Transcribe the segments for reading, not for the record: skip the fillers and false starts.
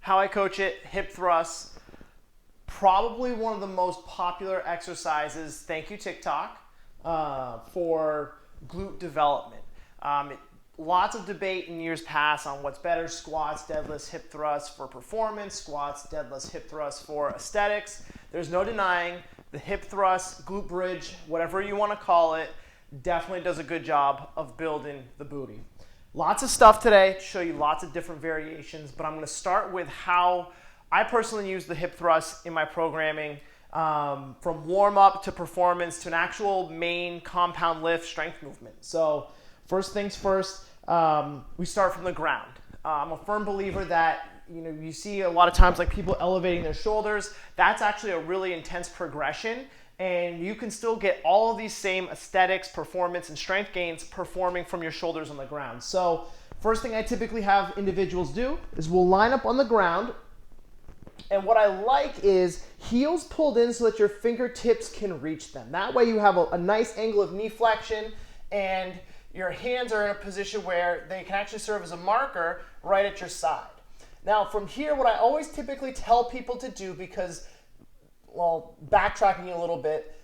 how I coach it, hip thrusts, probably one of the most popular exercises, thank you TikTok, for glute development. Lots of debate in years past on what's better, squats, deadlifts, hip thrusts for performance, squats, deadlifts, hip thrusts for aesthetics. There's no denying the hip thrust, glute bridge, whatever you want to call it, definitely does a good job of building the booty. Lots of stuff today to show you lots of different variations, but I'm going to start with how I personally use the hip thrust in my programming, from warm-up to performance to an actual main compound lift strength movement. So first things first, we start from the ground. I'm a firm believer that you see a lot of times like people elevating their shoulders. That's actually a really intense progression, and you can still get all of these same aesthetics, performance, and strength gains performing from your shoulders on the ground. So first thing I typically have individuals do is we'll line up on the ground, and what I like is heels pulled in so that your fingertips can reach them. That way you have a nice angle of knee flexion, and your hands are in a position where they can actually serve as a marker right at your side. Now from here, what I always typically tell people to do, because, well, backtracking a little bit,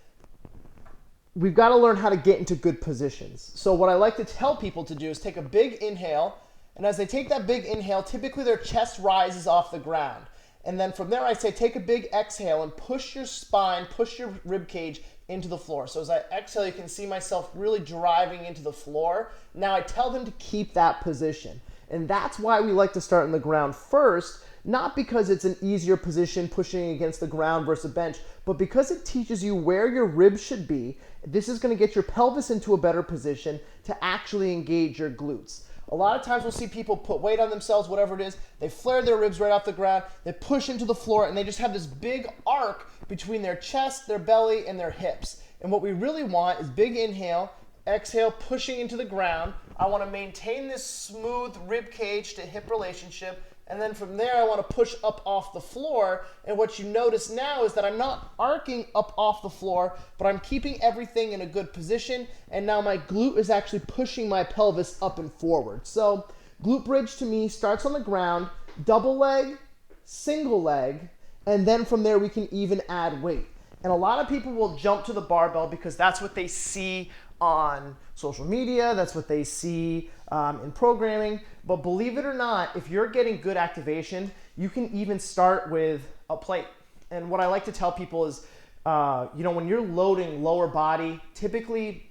we've got to learn how to get into good positions. So what I like to tell people to do is take a big inhale, and as they take that big inhale, typically their chest rises off the ground. And then from there I say take a big exhale and push your spine, push your rib cage into the floor. So as I exhale, you can see myself really driving into the floor. Now I tell them to keep that position. And that's why we like to start on the ground first, not because it's an easier position pushing against the ground versus a bench, but because it teaches you where your ribs should be. This is going to get your pelvis into a better position to actually engage your glutes. A lot of times we'll see people put weight on themselves, whatever it is, they flare their ribs right off the ground, they push into the floor, and they just have this big arc between their chest, their belly, and their hips. And what we really want is big inhale, exhale, pushing into the ground. I want to maintain this smooth rib cage to hip relationship, and then from there I want to push up off the floor. And what you notice now is that I'm not arcing up off the floor, but I'm keeping everything in a good position, and now my glute is actually pushing my pelvis up and forward. So glute bridge to me starts on the ground, double leg, single leg, and then from there we can even add weight. And a lot of people will jump to the barbell because that's what they see on social media, that's what they see in programming. But believe it or not, if you're getting good activation, you can even start with a plate. And what I like to tell people is, when you're loading lower body, typically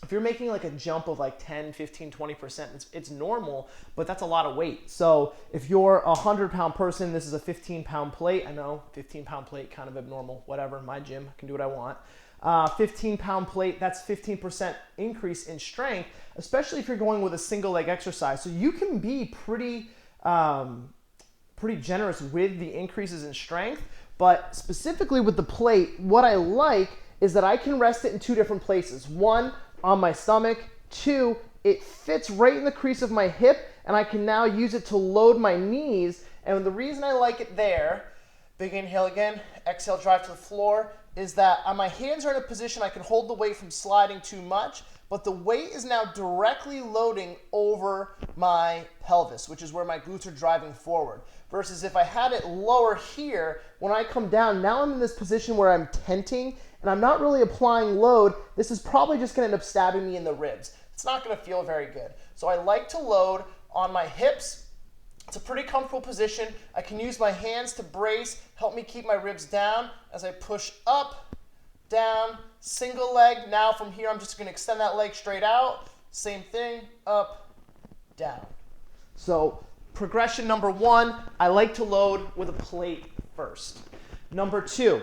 if you're making like a jump of like 10, 15, 20%, it's normal, but that's a lot of weight. So if you're a 100-pound person, this is a 15-pound plate. I know, 15-pound plate, kind of abnormal, whatever, my gym, I can do what I want. 15-pound plate, that's 15% increase in strength, especially if you're going with a single leg exercise. So you can be pretty generous with the increases in strength, but specifically with the plate, what I like is that I can rest it in two different places. One, on my stomach. Two, it fits right in the crease of my hip, and I can now use it to load my knees. And the reason I like it there, big inhale again, exhale, drive to the floor, is that my hands are in a position I can hold the weight from sliding too much, but the weight is now directly loading over my pelvis, which is where my glutes are driving forward. Versus if I had it lower here, when I come down, now I'm in this position where I'm tenting, and I'm not really applying load. This is probably just going to end up stabbing me in the ribs. It's not going to feel very good. So I like to load on my hips. It's a pretty comfortable position. I can use my hands to brace, help me keep my ribs down as I push up, down, single leg. Now from here, I'm just going to extend that leg straight out. Same thing, up, down. So progression number one, I like to load with a plate first. Number two,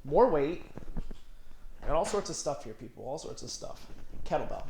more weight. I got all sorts of stuff here, people, all sorts of stuff. Kettlebell.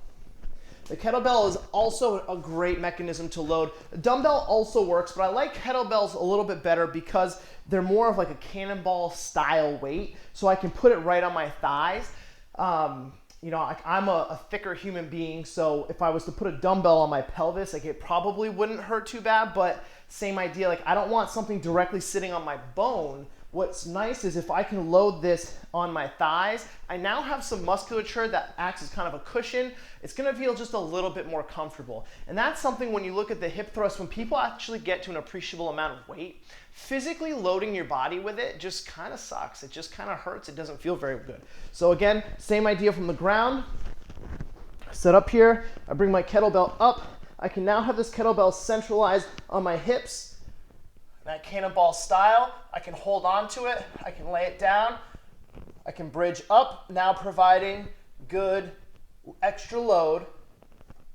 The kettlebell is also a great mechanism to load. The dumbbell also works, but I like kettlebells a little bit better because they're more of like a cannonball style weight, so I can put it right on my thighs. I'm a thicker human being, so if I was to put a dumbbell on my pelvis, like it probably wouldn't hurt too bad, but same idea, like I don't want something directly sitting on my bone What's nice is if I can load this on my thighs, I now have some musculature that acts as kind of a cushion. It's gonna feel just a little bit more comfortable. And that's something when you look at the hip thrust, when people actually get to an appreciable amount of weight, physically loading your body with it just kind of sucks. It just kind of hurts. It doesn't feel very good. So again, same idea from the ground. Set up here, I bring my kettlebell up. I can now have this kettlebell centralized on my hips. That cannonball style, I can hold on to it, I can lay it down, I can bridge up, now providing good extra load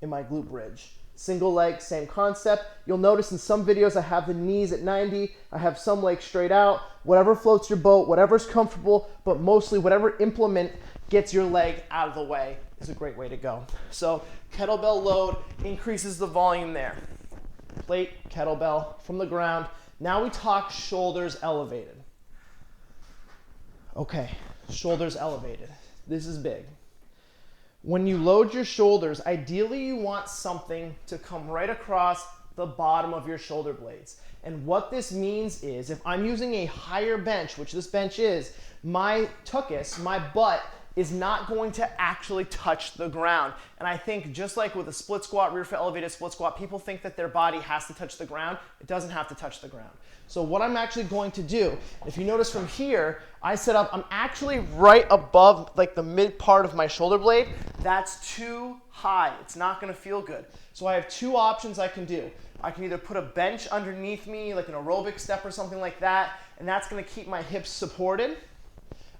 in my glute bridge. Single leg, same concept. You'll notice in some videos I have the knees at 90, I have some legs straight out, whatever floats your boat, whatever's comfortable, but mostly whatever implement gets your leg out of the way is a great way to go. So kettlebell load increases the volume there. Plate, kettlebell from the ground. Now we talk shoulders elevated. Okay, shoulders elevated. This is big. When you load your shoulders, ideally you want something to come right across the bottom of your shoulder blades. And what this means is if I'm using a higher bench, which this bench is, my tuchus, my butt, is not going to actually touch the ground. And I think just like with a split squat, rear foot elevated split squat, people think that their body has to touch the ground. It doesn't have to touch the ground. So what I'm actually going to do, if you notice from here, I set up, I'm actually right above like the mid part of my shoulder blade. That's too high. It's not gonna feel good. So I have two options I can do. I can either put a bench underneath me, like an aerobic step or something like that, and that's gonna keep my hips supported.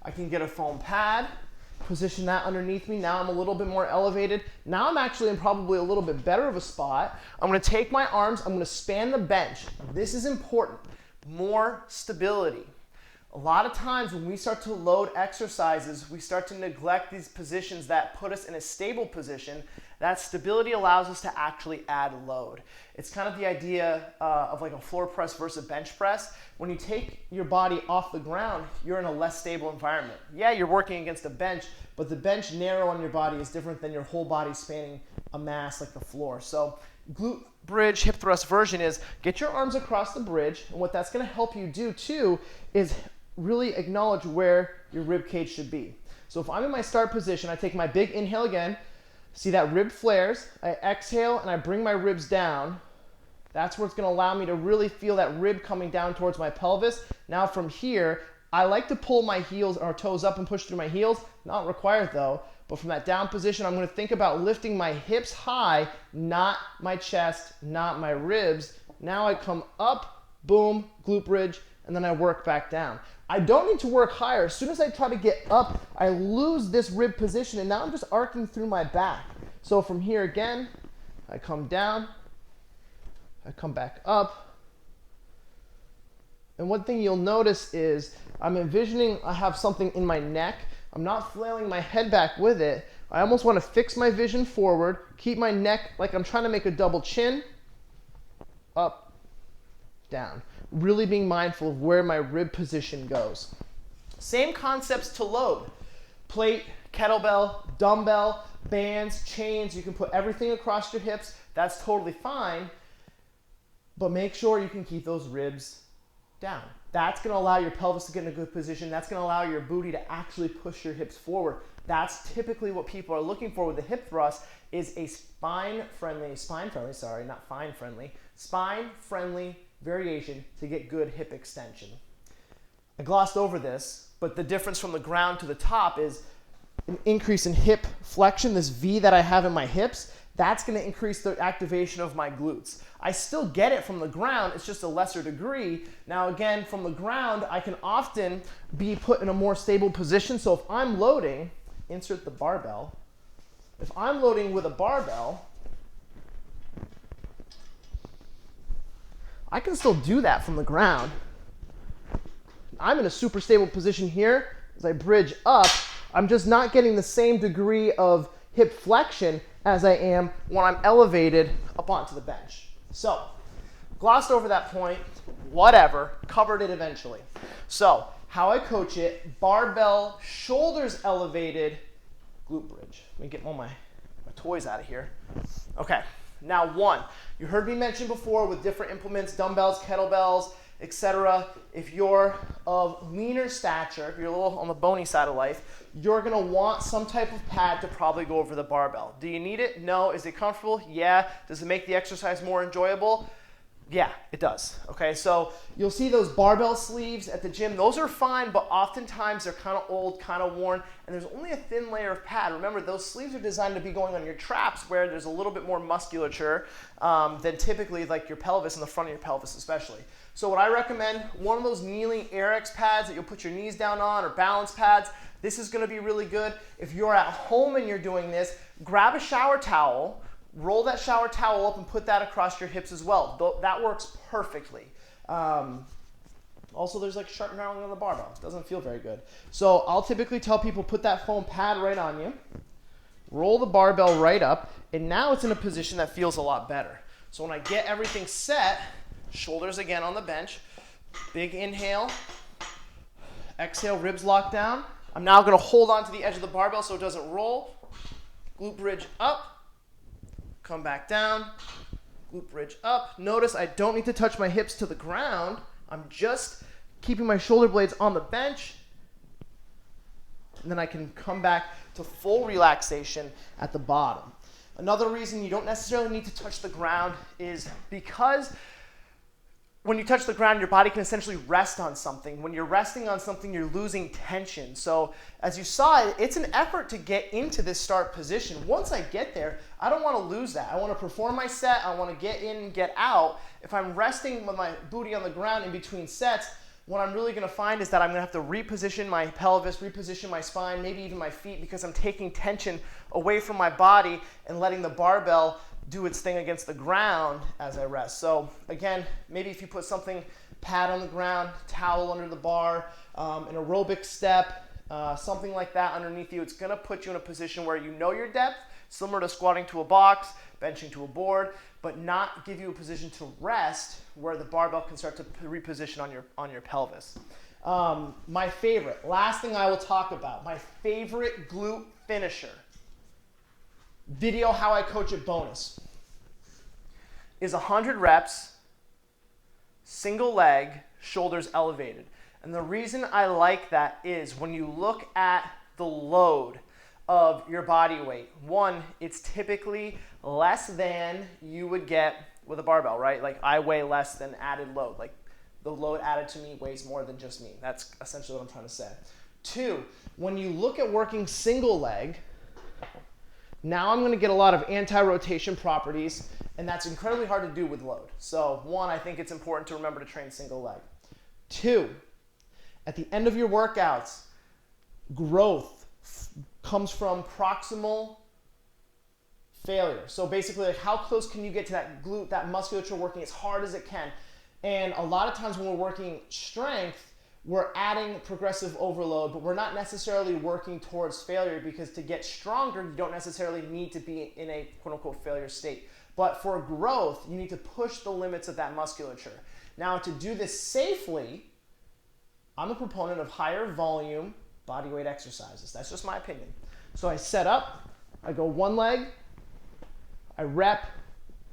I can get a foam pad, position that underneath me. Now I'm a little bit more elevated. Now I'm actually in probably a little bit better of a spot. I'm gonna take my arms, I'm gonna span the bench. This is important. More stability. A lot of times when we start to load exercises, we start to neglect these positions that put us in a stable position. That stability allows us to actually add load. It's kind of the idea of like a floor press versus a bench press. When you take your body off the ground, you're in a less stable environment. Yeah, you're working against a bench, but the bench narrow on your body is different than your whole body spanning a mass like the floor. So glute bridge hip thrust version is get your arms across the bridge, and what that's gonna help you do too is really acknowledge where your rib cage should be. So if I'm in my start position, I take my big inhale again, see that rib flares, I exhale and I bring my ribs down. That's where it's gonna allow me to really feel that rib coming down towards my pelvis. Now from here, I like to pull my heels or toes up and push through my heels, not required though, but from that down position, I'm gonna think about lifting my hips high, not my chest, not my ribs. Now I come up, boom, glute bridge, and then I work back down. I don't need to work higher. As soon as I try to get up, I lose this rib position, and now I'm just arcing through my back. So from here again, I come down, I come back up. And one thing you'll notice is I'm envisioning I have something in my neck. I'm not flailing my head back with it. I almost want to fix my vision forward, keep my neck like I'm trying to make a double chin, up, down. Really being mindful of where my rib position goes. Same concepts to load. Plate, kettlebell, dumbbell, bands, chains. You can put everything across your hips. That's totally fine. But make sure you can keep those ribs down. That's going to allow your pelvis to get in a good position. That's going to allow your booty to actually push your hips forward. That's typically what people are looking for with the hip thrust is a spine-friendly variation to get good hip extension. I glossed over this, but the difference from the ground to the top is an increase in hip flexion, this V that I have in my hips. That's going to increase the activation of my glutes. I still get it from the ground, it's just a lesser degree. Now again, from the ground, I can often be put in a more stable position. So if I'm loading, insert the barbell. If I'm loading with a barbell, I can still do that from the ground. I'm in a super stable position here. As I bridge up, I'm just not getting the same degree of hip flexion as I am when I'm elevated up onto the bench. So, glossed over that point, whatever, covered it eventually. So, how I coach it, barbell, shoulders elevated, glute bridge. Let me get all my toys out of here. Okay, now one, you heard me mention before with different implements, dumbbells, kettlebells, etc. If you're of leaner stature, if you're a little on the bony side of life, you're gonna want some type of pad to probably go over the barbell. Do you need it? No. Is it comfortable? Yeah. Does it make the exercise more enjoyable? Yeah, it does. Okay, so you'll see those barbell sleeves at the gym. Those are fine, but oftentimes they're kind of old, kind of worn, and there's only a thin layer of pad. Remember, those sleeves are designed to be going on your traps where there's a little bit more musculature than typically like your pelvis and the front of your pelvis especially. So what I recommend, one of those kneeling Airex pads that you'll put your knees down on, or balance pads. This is gonna be really good. If you're at home and you're doing this, grab a shower towel, roll that shower towel up and put that across your hips as well. That works perfectly. Also, there's like sharp knurling on the barbell. It doesn't feel very good. So I'll typically tell people, put that foam pad right on you, roll the barbell right up, and now it's in a position that feels a lot better. So when I get everything set, shoulders again on the bench, big inhale, exhale, ribs locked down. I'm now gonna hold on to the edge of the barbell so it doesn't roll. Glute bridge up. Come back down, glute bridge up. Notice I don't need to touch my hips to the ground. I'm just keeping my shoulder blades on the bench. And then I can come back to full relaxation at the bottom. Another reason you don't necessarily need to touch the ground is because when you touch the ground, your body can essentially rest on something. When you're resting on something, you're losing tension. So as you saw, it's an effort to get into this start position. Once I get there, I don't want to lose that. I want to perform my set. I want to get in and get out. If I'm resting with my booty on the ground in between sets, what I'm really going to find is that I'm going to have to reposition my pelvis, reposition my spine, maybe even my feet, because I'm taking tension away from my body and letting the barbell do its thing against the ground as I rest. So again, maybe if you put something, pad on the ground, towel under the bar, an aerobic step, something like that underneath you, it's gonna put you in a position where you know your depth, similar to squatting to a box, benching to a board, but not give you a position to rest where the barbell can start to reposition on your pelvis. My favorite, last thing I will talk about, my favorite glute finisher, video how I coach it bonus, is 100 reps, single leg, shoulders elevated. And the reason I like that is when you look at the load of your body weight, one, it's typically less than you would get with a barbell, right? Like I weigh less than added load. Like the load added to me weighs more than just me. That's essentially what I'm trying to say. Two, when you look at working single leg, now I'm going to get a lot of anti-rotation properties, and that's incredibly hard to do with load. So one, I think it's important to remember to train single leg. Two, at the end of your workouts, growth comes from proximal failure. So basically, like how close can you get to that glute, that musculature working as hard as it can? And a lot of times when we're working strength, we're adding progressive overload, but we're not necessarily working towards failure, because to get stronger, you don't necessarily need to be in a quote unquote failure state. But for growth, you need to push the limits of that musculature. Now, to do this safely, I'm a proponent of higher volume bodyweight exercises. That's just my opinion. So I set up, I go one leg, I rep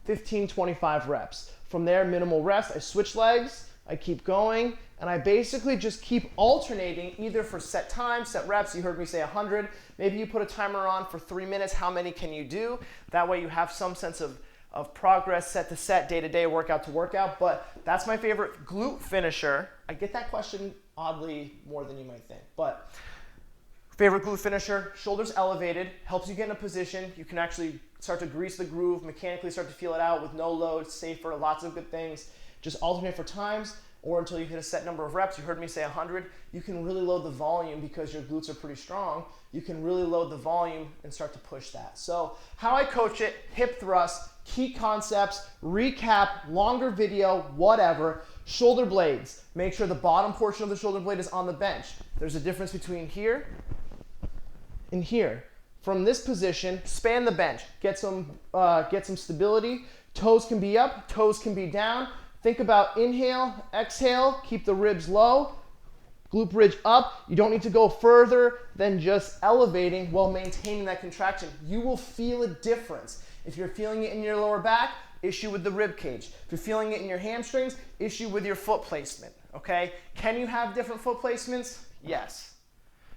15, 25 reps. From there, minimal rest, I switch legs, I keep going, and I basically just keep alternating either for set time, set reps. You heard me say 100. Maybe you put a timer on for 3 minutes. How many can you do? That way you have some sense of progress, set to set, day to day, workout to workout. But that's my favorite glute finisher. I get that question oddly more than you might think. But favorite glute finisher, shoulders elevated, helps you get in a position. You can actually start to grease the groove, mechanically start to feel it out with no load, safer, lots of good things. Just alternate for times or until you hit a set number of reps. You heard me say 100. You can really load the volume because your glutes are pretty strong. You can really load the volume and start to push that. So how I coach it, hip thrust, key concepts, recap, longer video, whatever. Shoulder blades. Make sure the bottom portion of the shoulder blade is on the bench. There's a difference between here and here. From this position, span the bench. Get some stability. Toes can be up, toes can be down. Think about inhale, exhale, keep the ribs low, glute bridge up. You don't need to go further than just elevating while maintaining that contraction. You will feel a difference. If you're feeling it in your lower back, issue with the rib cage. If you're feeling it in your hamstrings, issue with your foot placement, okay? Can you have different foot placements? Yes.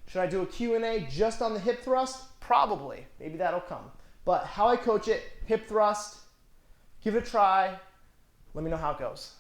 Should I do a Q&A just on the hip thrust? Probably. Maybe that'll come. But how I coach it, hip thrust, give it a try. Let me know how it goes.